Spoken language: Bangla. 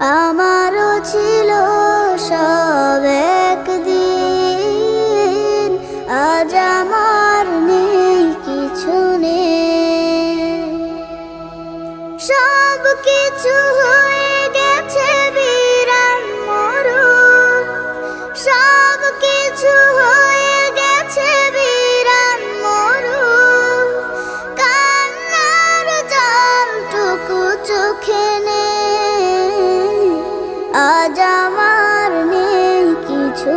আমারও ছিল সব একদিন, আজ আমার নেই কিছু নেই। সব কিছু হয়ে গেছে বিরান মরুন, সব কিছু হয়ে গেছে বিরান মরুন। কান্নার জলটুকু চোখে নেই, আজ আমার নেই কিছু।